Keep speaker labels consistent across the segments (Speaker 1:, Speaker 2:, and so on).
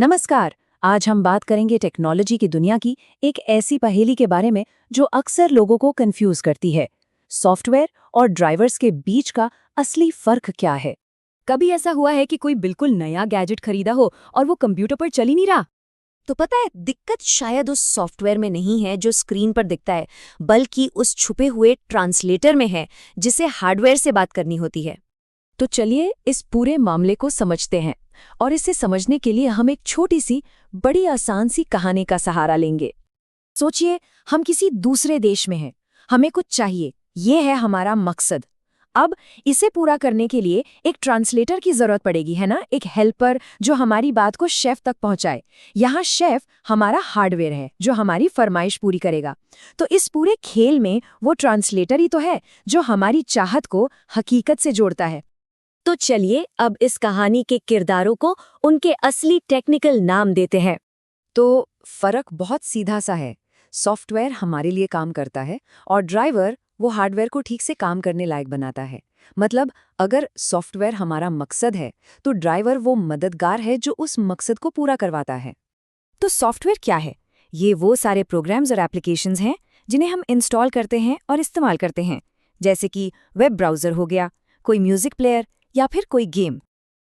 Speaker 1: नमस्कार। आज हम बात करेंगे टेक्नोलॉजी की दुनिया की एक ऐसी पहेली के बारे में जो अक्सर लोगों को कंफ्यूज करती है। सॉफ्टवेयर और ड्राइवर्स के बीच का असली फर्क क्या है?
Speaker 2: कभी ऐसा हुआ है कि कोई बिल्कुल नया गैजेट खरीदा हो और वो कंप्यूटर पर चल ही नहीं रहा?
Speaker 3: तो पता है, दिक्कत शायद उस सॉफ्टवेयर में नहीं है जो स्क्रीन पर दिखता है, बल्कि उस छुपे हुए ट्रांसलेटर में है जिसे हार्डवेयर से बात करनी होती है।
Speaker 1: तो चलिए इस पूरे मामले को समझते हैं, और इसे समझने के लिए हम एक छोटी सी बड़ी आसान सी कहानी का सहारा लेंगे। सोचिए, हम किसी दूसरे देश में हैं, हमें कुछ चाहिए, ये है हमारा मकसद। अब इसे पूरा करने के लिए एक ट्रांसलेटर की जरूरत पड़ेगी, है ना? एक हेल्पर जो हमारी बात को शेफ तक पहुंचाए। यहाँ शेफ हमारा हार्डवेयर है जो हमारी फरमाइश पूरी करेगा। तो इस पूरे खेल में वो ट्रांसलेटर ही तो है जो हमारी चाहत को हकीकत से जोड़ता है।
Speaker 3: तो चलिए अब इस कहानी के किरदारों को उनके असली टेक्निकल नाम देते हैं।
Speaker 1: तो फर्क बहुत सीधा सा है। सॉफ्टवेयर हमारे लिए काम करता है और ड्राइवर वो हार्डवेयर को ठीक से काम करने लायक बनाता है। मतलब अगर सॉफ्टवेयर हमारा मकसद है तो ड्राइवर वो मददगार है जो उस मकसद को पूरा करवाता है। तो सॉफ्टवेयर क्या है? ये वो सारे प्रोग्राम्स और एप्लीकेशंस हैं जिन्हें हम इंस्टॉल करते हैं और इस्तेमाल करते हैं, जैसे कि वेब ब्राउज़र हो गया, कोई म्यूजिक प्लेयर या फिर कोई गेम।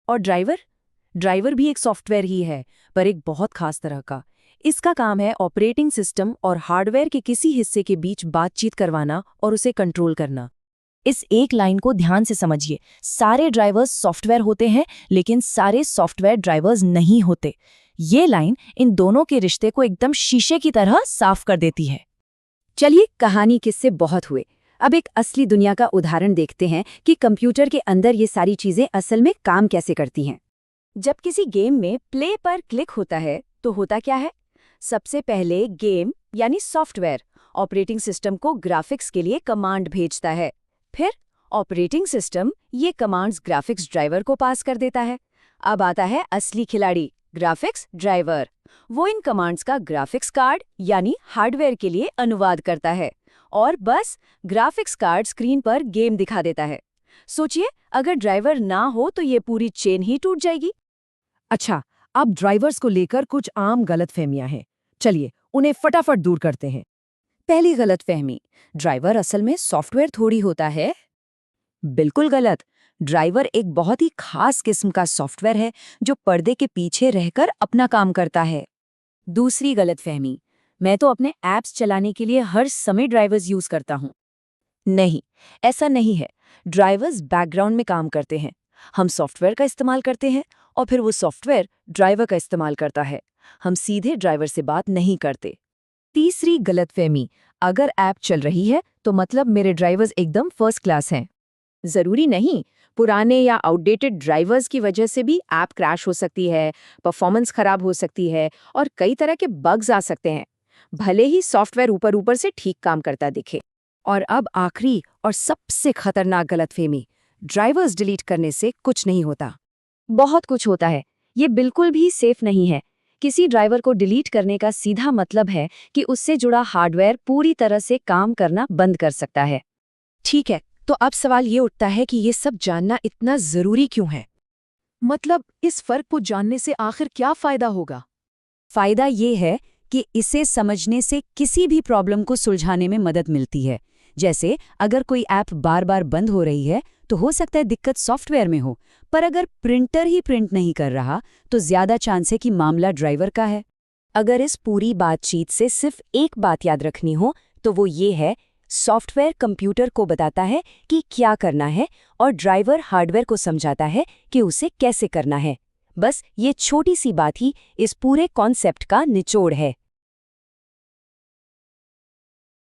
Speaker 1: और ड्राइवर भी एक सॉफ्टवेयर ही है, पर एक बहुत खास तरह का। इसका काम है ऑपरेटिंग सिस्टम और हार्डवेयर के किसी हिस्से के बीच बातचीत करवाना और उसे कंट्रोल करना। इस एक लाइन को ध्यान से समझिए। सारे ड्राइवर्स सॉफ्टवेयर होते हैं, लेकिन सारे सॉफ्टवेयर ड्राइवर्स नहीं होते। ये लाइन इन दोनों के रिश्ते को एकदम शीशे की तरह साफ कर देती है। चलिए, कहानी किससे बहुत हुए, अब एक असली दुनिया का उदाहरण देखते हैं कि कंप्यूटर के अंदर ये सारी चीजें असल में काम कैसे करती हैं। जब किसी गेम में प्ले पर क्लिक होता है तो होता क्या है? सबसे पहले गेम यानी सॉफ्टवेयर ऑपरेटिंग सिस्टम को ग्राफिक्स के लिए कमांड भेजता है। फिर ऑपरेटिंग सिस्टम ये कमांड्स ग्राफिक्स ड्राइवर को पास कर देता है। अब आता है असली खिलाड़ी, ग्राफिक्स ड्राइवर। वो इन कमांड्स का ग्राफिक्स कार्ड यानी हार्डवेयर के लिए अनुवाद करता है और बस ग्राफिक्स कार्ड स्क्रीन पर गेम दिखा देता है। सोचिए, अगर ड्राइवर ना हो तो ये पूरी चेन ही टूट जाएगी। अच्छा, अब ड्राइवर्स को लेकर कुछ आम गलतफहमियां हैं। चलिए उन्हें फटाफट दूर करते हैं। पहली गलतफहमी, ड्राइवर असल में सॉफ्टवेयर थोड़ी होता है। बिल्कुल गलत। ड्राइवर एक बहुत ही खास किस्म का सॉफ्टवेयर है जो पर्दे के पीछे रहकर अपना काम करता है। दूसरी गलतफहमी, मैं तो अपने ऐप्स चलाने के लिए हर समय ड्राइवर्स यूज करता हूं। नहीं, ऐसा नहीं है। ड्राइवर्स बैकग्राउंड में काम करते हैं। हम सॉफ्टवेयर का इस्तेमाल करते हैं और फिर वो सॉफ्टवेयर ड्राइवर का इस्तेमाल करता है। हम सीधे ड्राइवर से बात नहीं करते। तीसरी गलतफहमी, अगर ऐप चल रही है तो मतलब मेरे ड्राइवर्स एकदम फर्स्ट क्लास हैं। जरूरी नहीं। पुराने या आउटडेटेड ड्राइवर्स की वजह से भी ऐप क्रैश हो सकती है, परफॉर्मेंस खराब हो सकती है और कई तरह के बग्स आ सकते हैं, भले ही सॉफ्टवेयर ऊपर ऊपर से ठीक काम करता दिखे। और अब आखिरी और सबसे खतरनाक गलतफहमी, ड्राइवर्स डिलीट करने से कुछ नहीं होता। बहुत कुछ होता है। ये बिल्कुल भी सेफ नहीं है। किसी ड्राइवर को डिलीट करने का सीधा मतलब है कि उससे जुड़ा हार्डवेयर पूरी तरह से काम करना बंद कर सकता है। ठीक है, तो अब सवाल ये उठता है कि ये सब जानना इतना जरूरी क्यों है? मतलब इस फर्क को जानने से आखिर क्या फायदा होगा? फायदा ये है कि इसे समझने से किसी भी प्रॉब्लम को सुलझाने में मदद मिलती है। जैसे अगर कोई ऐप बार बार बंद हो रही है तो हो सकता है दिक्कत सॉफ्टवेयर में हो, पर अगर प्रिंटर ही प्रिंट नहीं कर रहा तो ज्यादा चांस है कि मामला ड्राइवर का है। अगर इस पूरी बातचीत से सिर्फ एक बात याद रखनी हो तो वो ये है, सॉफ्टवेयर कंप्यूटर को बताता है कि क्या करना है और ड्राइवर हार्डवेयर को समझाता है कि उसे कैसे करना है। बस ये छोटी सी बात ही इस पूरे कॉन्सेप्ट का निचोड़ है।